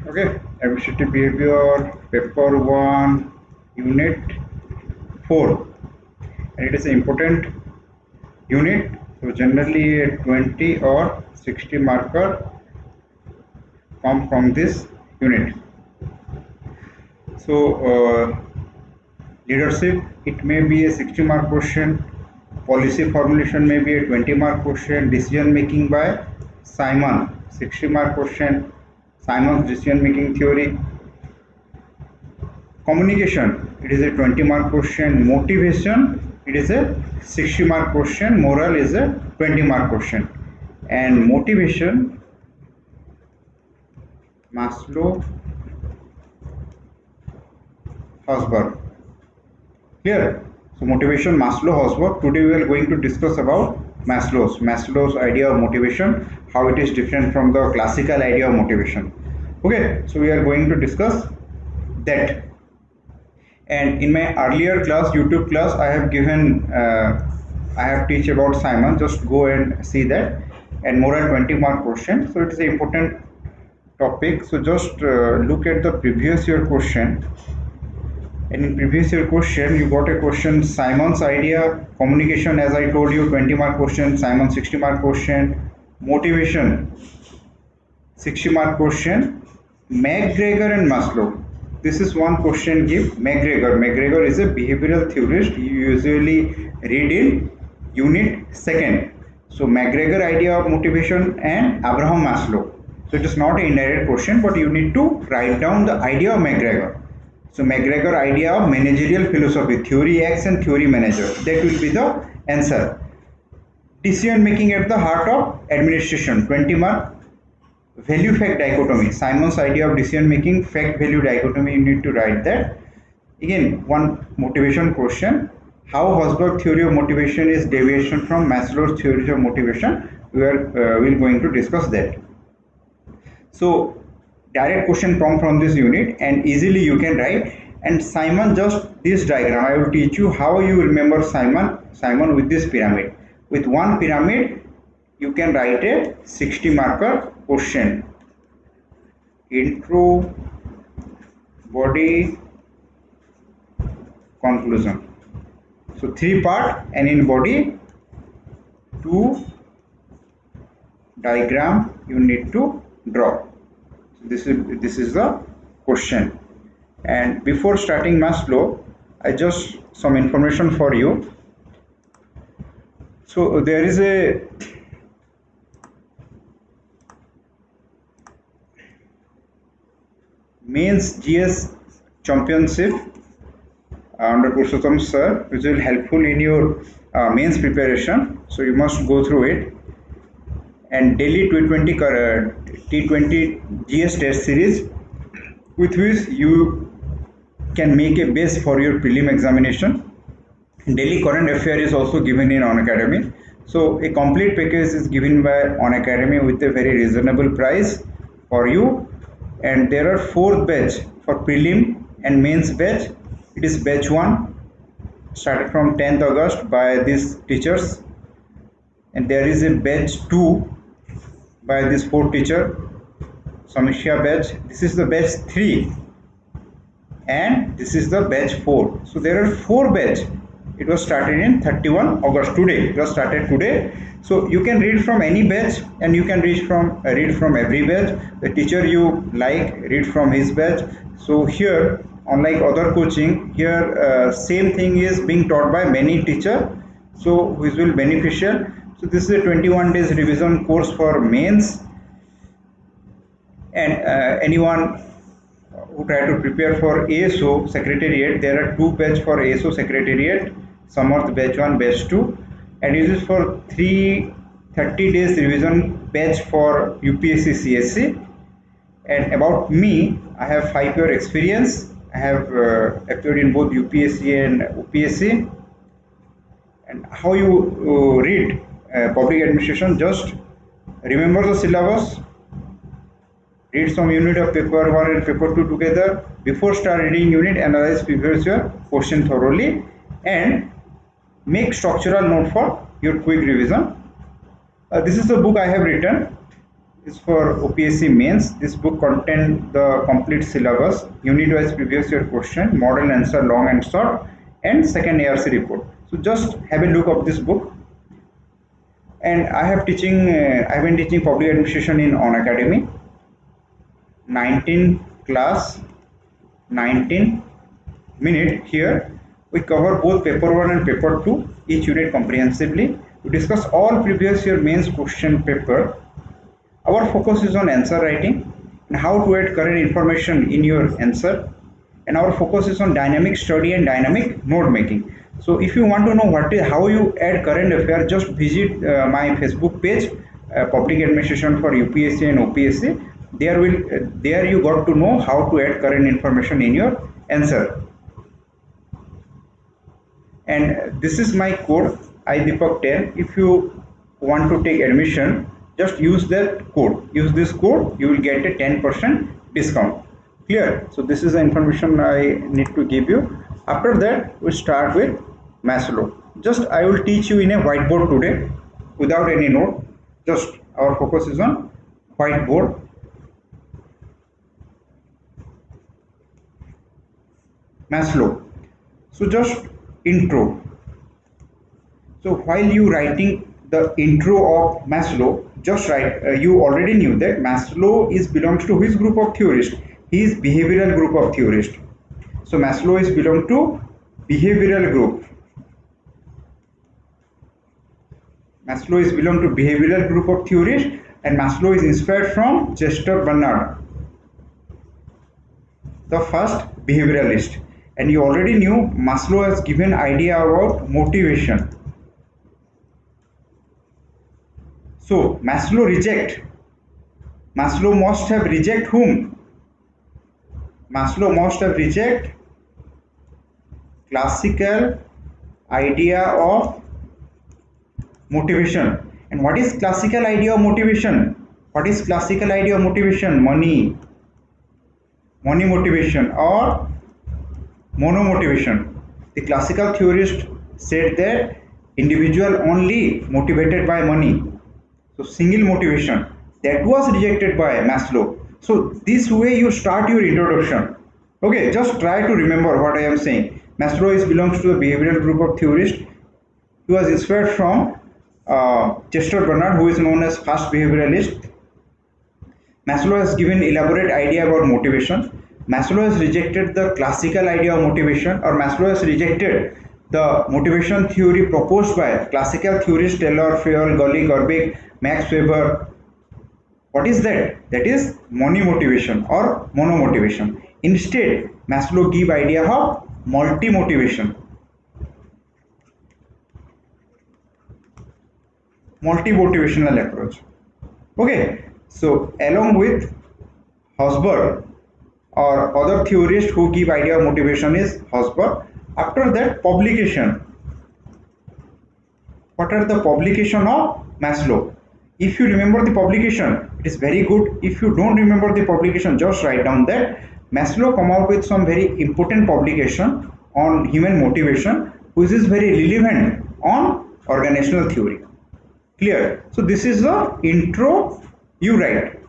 Okay, administrative behavior, paper 1, unit 4, and it is an important unit. So generally a 20 or 60 marker come from this unit. So leadership, it may be a 60 mark question. Policy formulation may be a 20 mark question. Decision making by Simon, 60 mark question. Simon's decision making theory. Communication, it is a 20 mark question. Motivation, it is a 60 mark question. Moral is a 20 mark question. And motivation, Maslow, Hosberg. Clear? So motivation, Maslow, Hosberg. Today we are going to discuss about Maslow's idea of motivation, how it is different from the classical idea of motivation. Okay, so we are going to discuss that. And in my earlier class, YouTube class, I have given, I have teach about Simon. Just go and see that. And moral 20 mark question. So it is an important topic. So just look at the previous year question. And in previous year question, you got a question, Simon's idea, communication, as I told you, 20 mark question, Simon 60 mark question, motivation, 60 mark question, McGregor and Maslow. This is one question give McGregor is a behavioral theorist. You usually read in unit 2nd. So McGregor idea of motivation and Abraham Maslow. So it is not an indirect question, but you need to write down the idea of McGregor. So McGregor idea of managerial philosophy, theory X and theory manager. That will be the answer. Decision making at the heart of administration, 20 mark. Value fact dichotomy, Simon's idea of decision making, fact value dichotomy, you need to write that. Again, one motivation question, how Hosberg theory of motivation is deviation from Maslow's theory of motivation. We're going to discuss that. So direct question come from this unit and easily you can write. And Simon, just this diagram, I will teach you how you remember Simon with this pyramid. With one pyramid, you can write a 60 marker question. Intro, body, conclusion. So 3 part, and in body 2 diagram you need to draw. This is the question. And before starting Maslow, I just some information for you. So there is a mains GS championship under Odisha Sir, which will helpful in your mains preparation. So you must go through it. And daily T20 GS test series, with which you can make a base for your prelim examination. Daily current affair is also given in Unacademy. So a complete package is given by Unacademy with a very reasonable price for you. And there are 4 batch for prelim and mains batch. It is batch 1 started from 10th August by these teachers, and there is a batch 2 by this 4 teacher, Samisha batch. This is the batch 3 and this is the batch 4. So there are 4 batch. It was started in 31 August. Today it was started today. So you can read from any batch and you can read from every batch. The teacher you like, read from his batch. So here, unlike other coaching, here same thing is being taught by many teacher, so which will beneficial. So this is a 21 days revision course for mains, and anyone who try to prepare for ASO Secretariat, there are 2 batch for ASO Secretariat, Samarth batch 1, batch 2, and it is for 30 days revision batch for UPSC CSC. And about me, I have 5-year experience. I have appeared in both UPSC and OPSC. And how you read public administration, just remember the syllabus, read some unit of paper 1 and paper 2 together. Before start reading unit, analyze previous year question thoroughly and make structural note for your quick revision. This is the book I have written. is for OPSC mains. This book contains the complete syllabus, unit-wise previous year question, model answer, long and short, and second ARC report. So just have a look of this book. And I have been teaching public administration in Unacademy. 19 class, 19 minute. Here we cover both paper 1 and paper 2, each unit comprehensively. We discuss all previous year mains question paper. Our focus is on answer writing and how to add current information in your answer, and our focus is on dynamic study and dynamic note making. So if you want to know how you add current affair, just visit my Facebook page, Public Administration for UPSC and OPSC. There you got to know how to add current information in your answer. And this is my code iDeepak 10. If you want to take admission, just use that code. Use this code, you will get a 10% discount. Clear? So this is the information I need to give you. After that, we start with Maslow. Just I will teach you in a whiteboard today without any note. Just our focus is on whiteboard. Maslow. So just intro. So while you writing the intro of Maslow, just write, you already knew that Maslow belongs to which group of theorists? He is behavioral group of theorists. So Maslow belong to behavioral group. Maslow belong to behavioral group of theorists, and Maslow is inspired from Chester Bernard, the first behavioralist. And you already knew Maslow has given idea about motivation. So Maslow must have reject whom? Maslow must have reject classical idea of motivation. And what is classical idea of motivation? What is classical idea of motivation? Money motivation or monomotivation. The classical theorist said that individual only motivated by money. So single motivation, that was rejected by Maslow. So this way you start your introduction. Okay, just try to remember what I am saying. Maslow belongs to the behavioral group of theorists. He was inspired from Chester Bernard, who is known as first behavioralist. Maslow has given elaborate idea about motivation. Maslow has rejected the classical idea of motivation, or Maslow has rejected the motivation theory proposed by classical theorists Taylor, Fayol, Gully, Gorbik, Max Weber. What is that? That is money motivation or monomotivation. Instead, Maslow give idea of multi-motivational approach. Okay, so along with Hosberg or other theorists who give idea of motivation is Hosberg. After that, publication. What are the publication of Maslow? If you remember the publication, it is very good. If you don't remember the publication, just write down that Maslow come out with some very important publication on human motivation, which is very relevant on organizational theory. Clear? So this is the intro. You write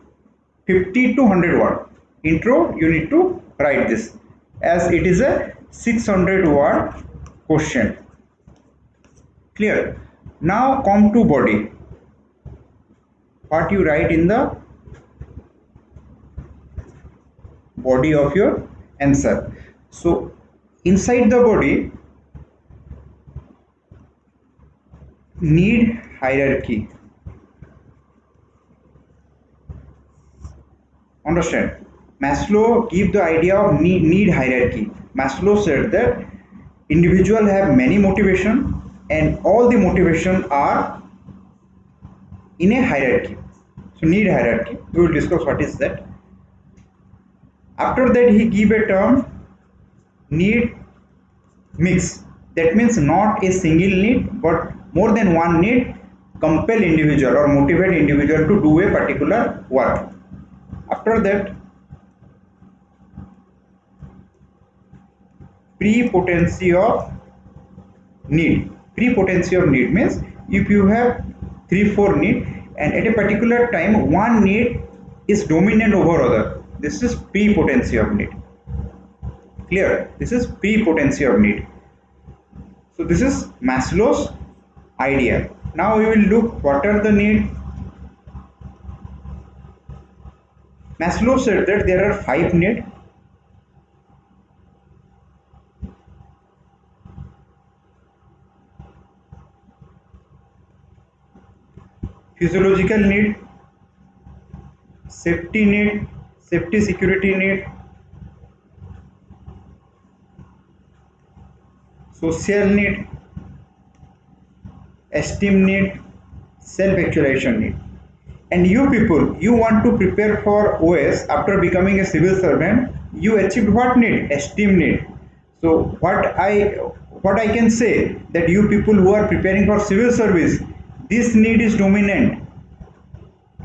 50 to 100 word. Intro, you need to write this, as it is a 600 word question. Clear? Now come to body. What you write in the body of your answer. So inside the body, need hierarchy. Understand? Maslow give the idea of need hierarchy. Maslow said that individual have many motivation, and all the motivation are in a hierarchy. So need hierarchy. We will discuss what is that. After that, he give a term need mix. That means not a single need, but more than one need compel individual or motivate individual to do a particular work. After that, prepotency of need. Prepotency of need means if you have 3-4 need, and at a particular time one need is dominant over other. This is P potency of need. Clear? This is P potency of need. So this is Maslow's idea. Now we will look what are the need. Maslow said that there are 5 needs. Physiological need, safety need, safety security need, social need, esteem need, self-actualization need. And you people, you want to prepare for OS after becoming a civil servant, you achieved what need? Esteem need. So what I can say that you people who are preparing for civil service, this need is dominant.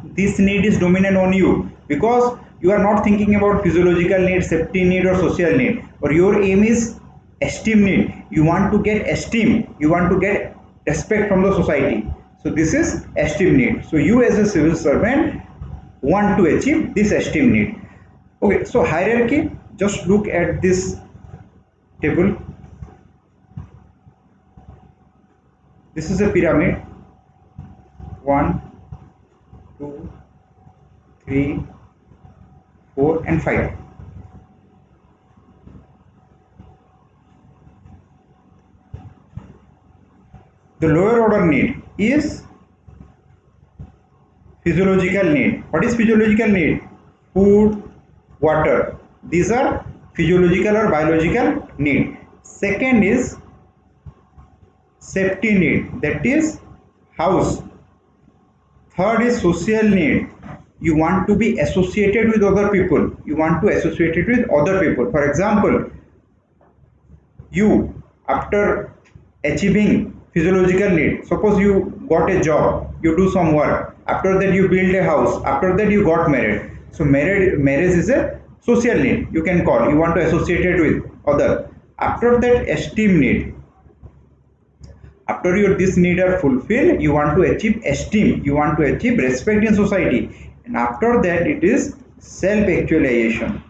This need is dominant on you because you are not thinking about physiological need, safety need or social need, or your aim is esteem need. You want to get esteem, you want to get respect from the society. So this is esteem need. So you as a civil servant want to achieve this esteem need. Okay, so hierarchy, just look at this table. This is a pyramid. 1, 2, 3, 4 and 5. The lower order need is physiological need. What is physiological need? Food, water. These are physiological or biological need. Second is safety need, that is house. Third is social need. You want to be associated with other people. You want to associate it with other people. For example, you after achieving physiological need, suppose you got a job, you do some work, after that you build a house, after that you got married. So marriage is a social need, you can call. You want to associate it with other. After that, esteem need. After your this need are fulfilled, you want to achieve esteem, you want to achieve respect in society, and after that it is self-actualization.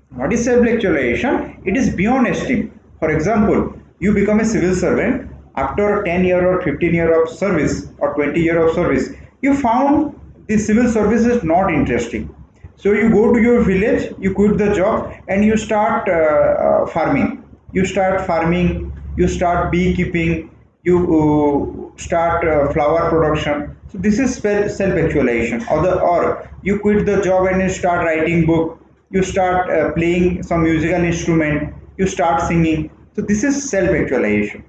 What is self-actualization? It is beyond esteem. For example, you become a civil servant after 10 years or 15 years of service or 20 years of service. You found the civil service is not interesting. So you go to your village, you quit the job and you start farming. You start farming, you start beekeeping, you start flower production. So this is self-actualization. Or you quit the job and you start writing book, you start playing some musical instrument, you start singing. So this is self-actualization.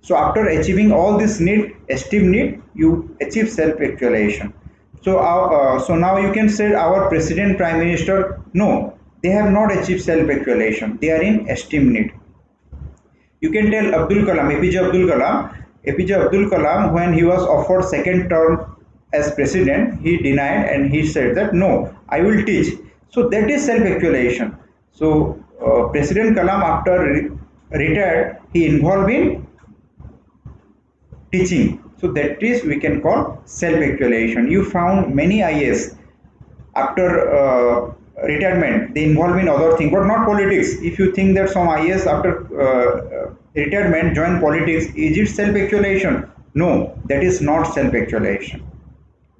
So after achieving all this need, esteem need, you achieve self-actualization. So now you can say our president, prime minister, no, they have not achieved self-actualization. They are in esteem need. You can tell Abdul Kalam, APJ Abdul Kalam, when he was offered second term as president, he denied and he said that no, I will teach. So that is self-actualization. So President Kalam after retired, he involved in teaching. So that is we can call self-actualization. You found many IAS after retirement, they involve in other things, but not politics. If you think that some IAS after retirement join politics, is it self-actualization? No, that is not self-actualization.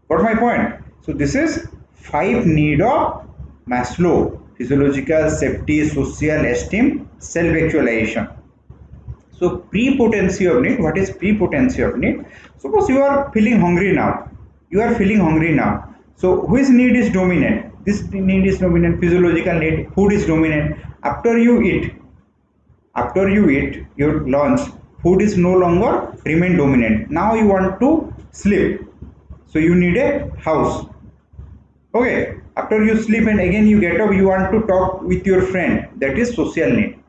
Got my point? So this is 5 need of Maslow: physiological, safety, social, esteem, self-actualization. So prepotency of need. What is prepotency of need? Suppose you are feeling hungry now. You are feeling hungry now. So which need is dominant? This need is dominant. Physiological need. Food is dominant. After you eat your lunch, food is no longer remain dominant. Now you want to sleep. So you need a house. Okay. After you sleep and again you get up, you want to talk with your friend. That is social need.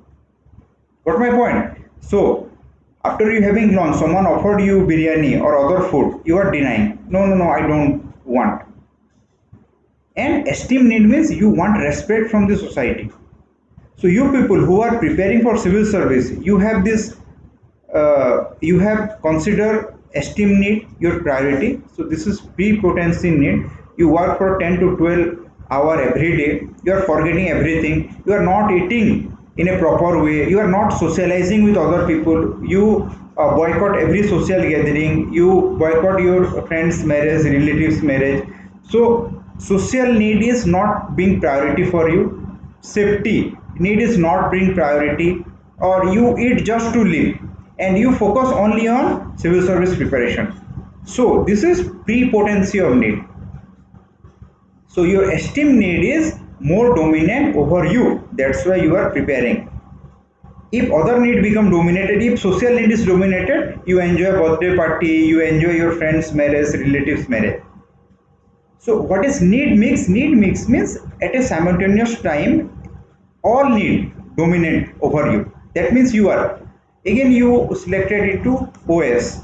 Got my point? So after you having lunch, someone offered you biryani or other food, you are denying. No, I don't want. And esteem need means you want respect from the society. So you people who are preparing for civil service, you have this, you have considered esteem need your priority. So this is pre-potency need. You work for 10 to 12 hour every day, you are forgetting everything, you are not eating in a proper way, you are not socializing with other people, you boycott every social gathering, you boycott your friends marriage, relatives marriage. So social need is not being priority for you, safety need is not being priority, or you eat just to live and you focus only on civil service preparation. So this is pre-potency of need. So your esteem need is more dominant over you, that's why you are preparing. If other need become dominated, if social need is dominated, you enjoy birthday party, you enjoy your friends marriage, relatives marriage. So what is need mix? Need mix means at a simultaneous time all need dominant over you. That means you are, again you selected into OS,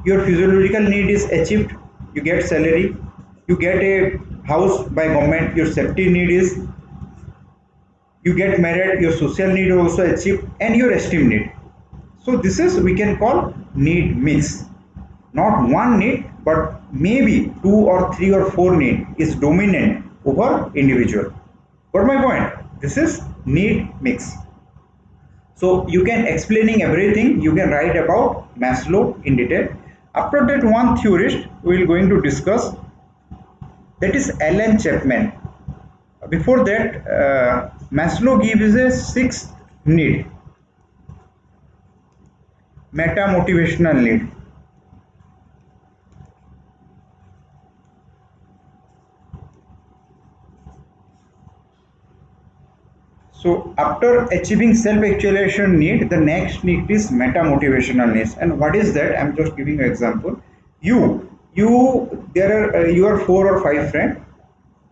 your physiological need is achieved, you get salary, you get a house by government, your safety need is, you get married, your social need also achieved, and your esteem need. So this is, we can call need mix. Not one need, but maybe 2 or 3 or 4 need is dominant over individual. Got my point? This is need mix. So you can explaining everything, you can write about Maslow in detail. After that, one theorist we will going to discuss, that is Alan Chapman. Before that, Maslow gives a 6th need, meta motivational need. So after achieving self-actualization need, the next need is meta-motivational needs. And what is that? I'm just giving you an example. You are 4 or 5 friends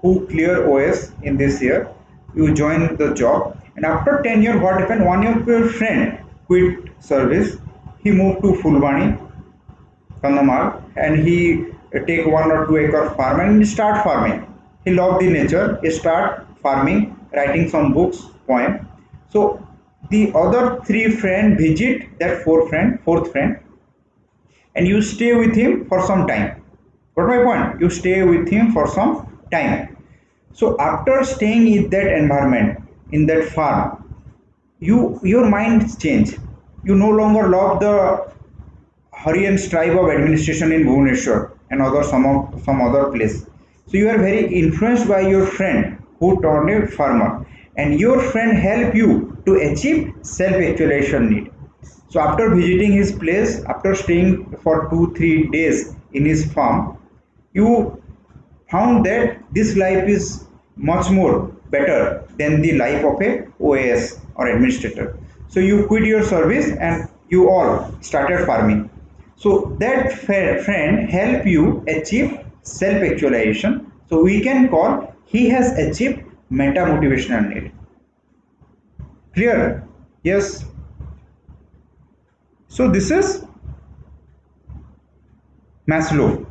who clear OS in this year. You join the job, and after 10 years, what happened? One of your friend quit service. He moved to Fulbani, Kandamar, and he take 1 or 2 acre farm and start farming. He loved the nature. He start farming, writing some books, poem. So the other 3 friends visit that fourth friend, and you stay with him for some time. Got my point? You stay with him for some time. So after staying in that environment, in that farm, your mind change. You no longer love the hurry and strive of administration in Bhubaneswar and some other place. So you are very influenced by your friend who turned a farmer, and your friend help you to achieve self-actualization need. So after visiting his place, after staying for 2-3 days in his farm, you found that this life is much more better than the life of a OAS or administrator. So you quit your service and you all started farming. So that friend help you achieve self-actualization. So we can call he has achieved meta motivational need. Clear? Yes. So this is Maslow.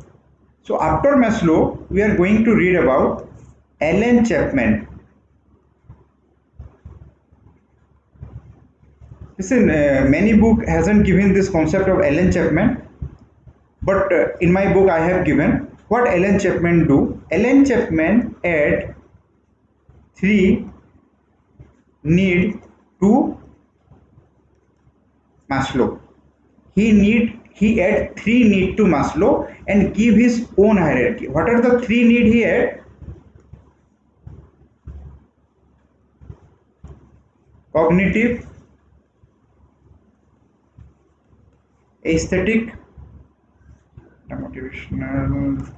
So after Maslow, we are going to read about Alan Chapman. Listen, many book hasn't given this concept of Alan Chapman, but in my book I have given what Alan Chapman do. Alan Chapman add 3 need to Maslow. He add 3 need to Maslow and give his own hierarchy. What are the 3 need he add? Cognitive, aesthetic, motivational,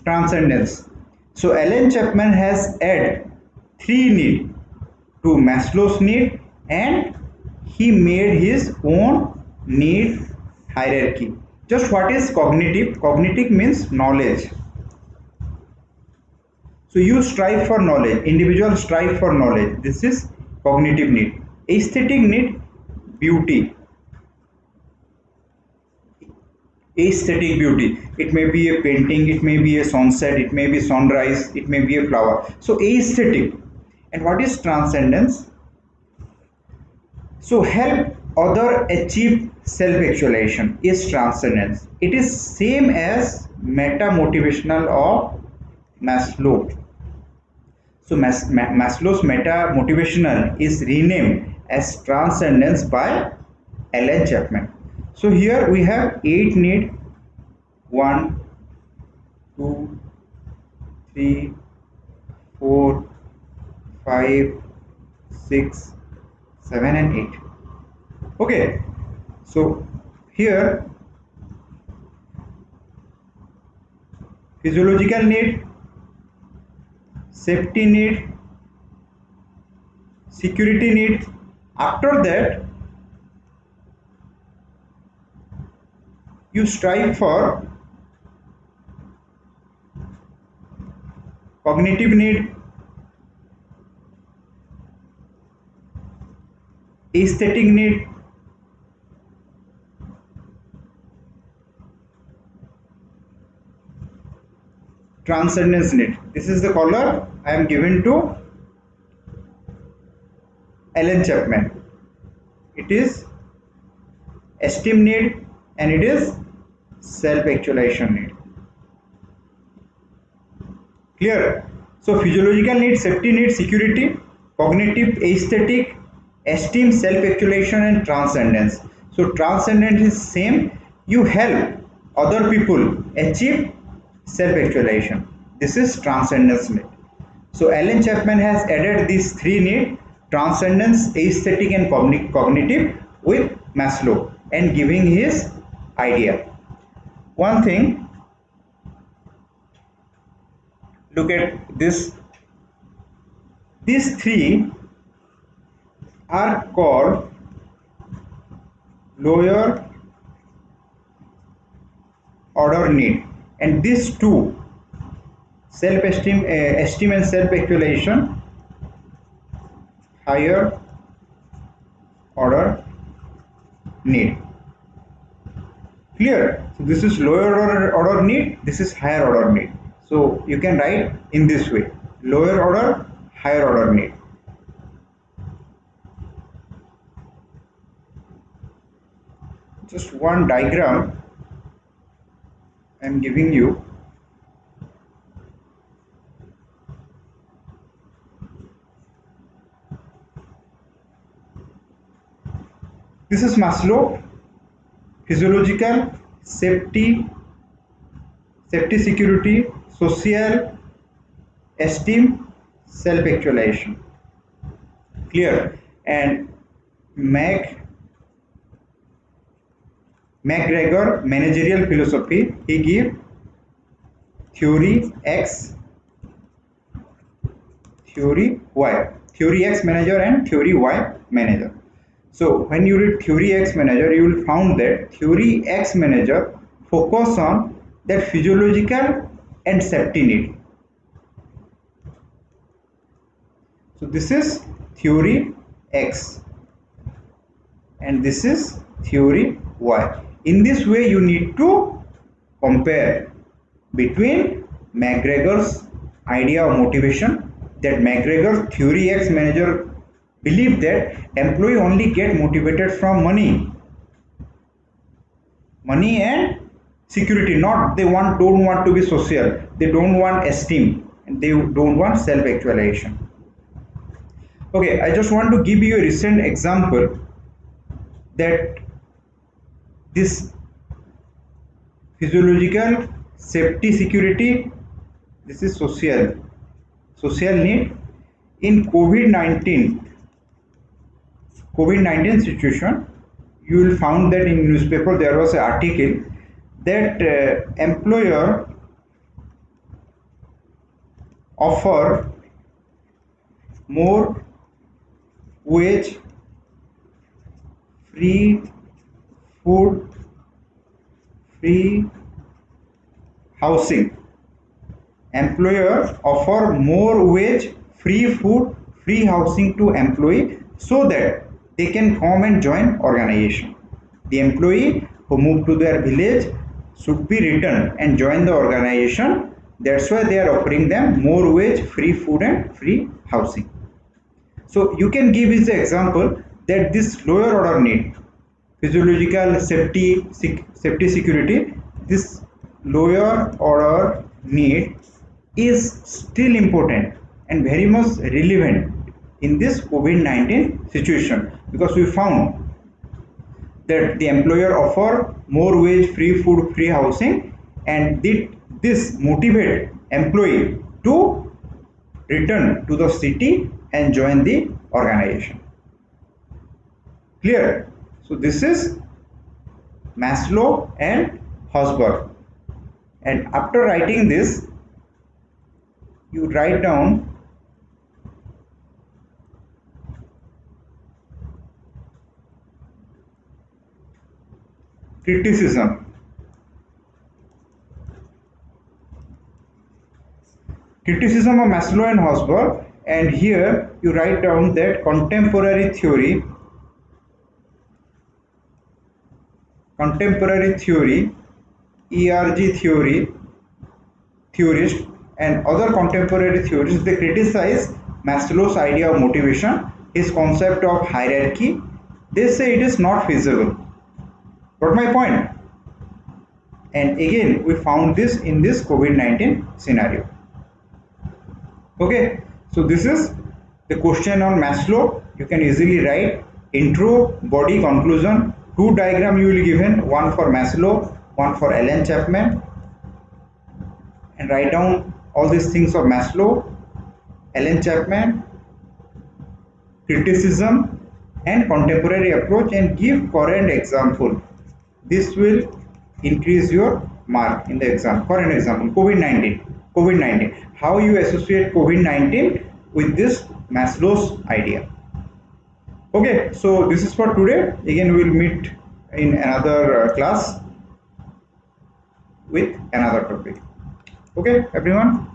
transcendence. So Alan Chapman has add 3 need to Maslow's need, and he made his own need hierarchy. Just what is cognitive? Cognitive means knowledge. So you strive for knowledge, individual strive for knowledge. This is cognitive need. Aesthetic need, beauty. Aesthetic beauty. It may be a painting, it may be a sunset, it may be sunrise, it may be a flower. So aesthetic. And what is transcendence? So help other achieve self-actualization is transcendence. It is same as meta motivational of Maslow. So Maslow's meta motivational is renamed as transcendence by Alan Chapman. So here we have 8 need: 1, 2, 3, 4, 5, 6, 7 and 8. Okay, so here physiological need, safety need, security need. After that you strive for cognitive need, aesthetic need, transcendence need. This is the color I am given to Alan Chapman. It is esteem need and it is self-actualization need. Clear? So physiological need, safety need, security, cognitive, aesthetic, esteem, self-actualization and transcendence. So transcendence is same. You help other people achieve self-actualization. This is transcendence need. So Alan Chapman has added these 3 need: transcendence, aesthetic and cognitive with Maslow and giving his idea. One thing, look at this. These 3 are called lower order need, and these 2, self-esteem, esteem and self-actualization, higher order need. Clear? So this is lower order need, this is higher order need. So you can write in this way: lower order, higher order need. Just one diagram I am giving you. This is Maslow: physiological, safety, security, social, esteem, self-actualization. Clear? And McGregor managerial philosophy, he give theory X, theory Y, theory X manager and theory Y manager. So when you read theory X manager, you will find that theory X manager focus on that physiological and safety need. So this is theory X and this is theory Y. In this way you need to compare between McGregor's idea of motivation, that McGregor theory X manager believe that employee only get motivated from money and security, not they don't want to be social, they don't want esteem and they don't want self-actualization. Okay, I just want to give you a recent example that this physiological, safety, security, this is social need. In COVID-19 situation, you will find that in newspaper there was an article that employer offer more wage, free food, free housing. Employer offer more wage, free food, free housing to employee so that they can come and join organization. The employee who move to their village should be returned and join the organization. That's why they are offering them more wage, free food and free housing. So you can give as an example that this lower order need, physiological safety security, this lower order need is still important and very much relevant in this COVID-19 situation, because we found that the employer offer more wage, free food, free housing, and this motivate employee to return to the city and join the organization. Clear? So this is Maslow and Hosberg. And after writing this, you write down criticism. Criticism of Maslow and Hosberg, and here you write down that contemporary theory, ERG theorist and other contemporary theorists, they criticize Maslow's idea of motivation, his concept of hierarchy. They say it is not feasible. Got my point? And again, we found this in this COVID-19 scenario. Okay, so this is the question on Maslow. You can easily write intro, body, conclusion. Two diagram you will given, one for Maslow, one for Chapman, and write down all these things of Maslow, Chapman, criticism and contemporary approach, and give current example. This will increase your mark in the exam. For an example, COVID-19. How you associate COVID-19 with this Maslow's idea. Okay, so this is for today. Again, we will meet in another class with another topic. Okay, everyone.